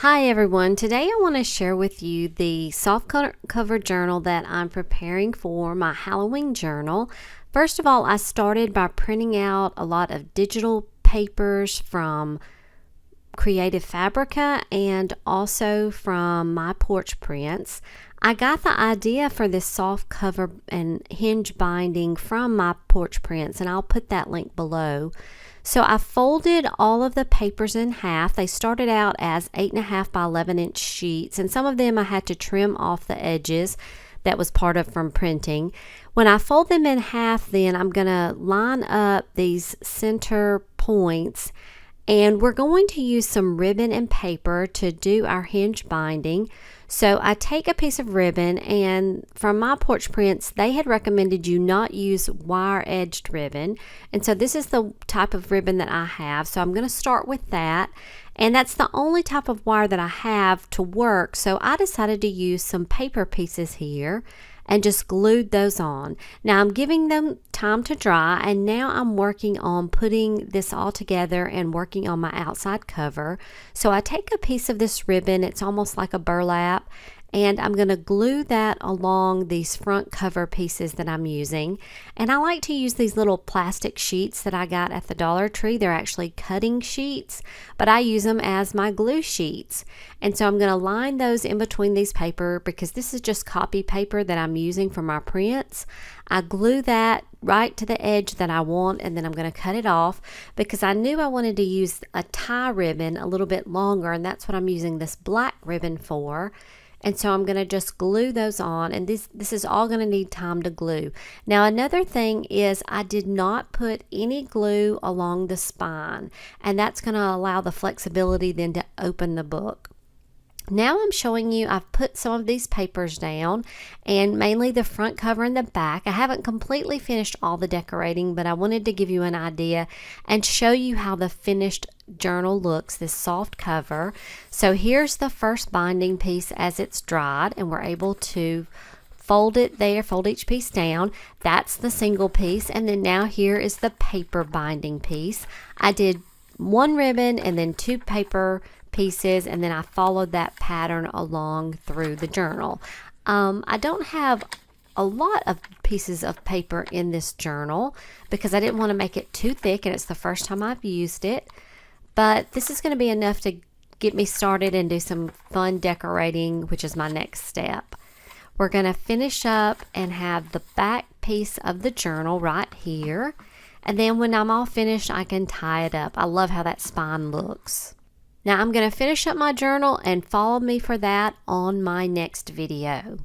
Hi everyone, today I want to share with you the soft cover journal that I'm preparing for my Halloween journal. First of all, I started by printing out a lot of digital papers from Creative Fabrica and also from My Porch Prints. I got the idea for this soft cover and hinge binding from My Porch Prints, and I'll put that link below. So I folded all of the papers in half. They started out as 8.5 by 11-inch sheets, and some of them I had to trim off the edges. That was part of from printing. When I fold them in half, then I'm going to line up these center points, and we're going to use some ribbon and paper to do our hinge binding. So I take a piece of ribbon, and from My Porch Prints, they had recommended you not use wire-edged ribbon. And so this is the type of ribbon that I have. So I'm going to start with that. And that's the only type of wire that I have to work. So I decided to use some paper pieces here and just glued those on. Now I'm giving them time to dry, and now I'm working on putting this all together and working on my outside cover. So I take a piece of this ribbon, it's almost like a burlap, and I'm going to glue that along these front cover pieces that I'm using. And I like to use these little plastic sheets that I got at the Dollar Tree. They're actually cutting sheets, but I use them as my glue sheets. And so I'm going to line those in between these paper, because this is just copy paper that I'm using for my prints. I glue that right to the edge that I want, and then I'm going to cut it off because I knew I wanted to use a tie ribbon a little bit longer, and that's what I'm using this black ribbon for. And so I'm going to just glue those on, and this is all going to need time to glue. Now another thing is I did not put any glue along the spine, and that's going to allow the flexibility then to open the book. Now I'm showing you, I've put some of these papers down, and mainly the front cover and the back. I haven't completely finished all the decorating, but I wanted to give you an idea and show you how the finished journal looks, this soft cover. So here's the first binding piece as it's dried, and we're able to fold it there, fold each piece down. That's the single piece, and then now here is the paper binding piece. I did one ribbon and then two paper pieces, and then I followed that pattern along through the journal. I don't have a lot of pieces of paper in this journal because I didn't want to make it too thick, and it's the first time I've used it, but this is going to be enough to get me started and do some fun decorating, which is my next step. We're going to finish up and have the back piece of the journal right here, and then when I'm all finished I can tie it up. I love how that spine looks. Now I'm going to finish up my journal, and follow me for that on my next video.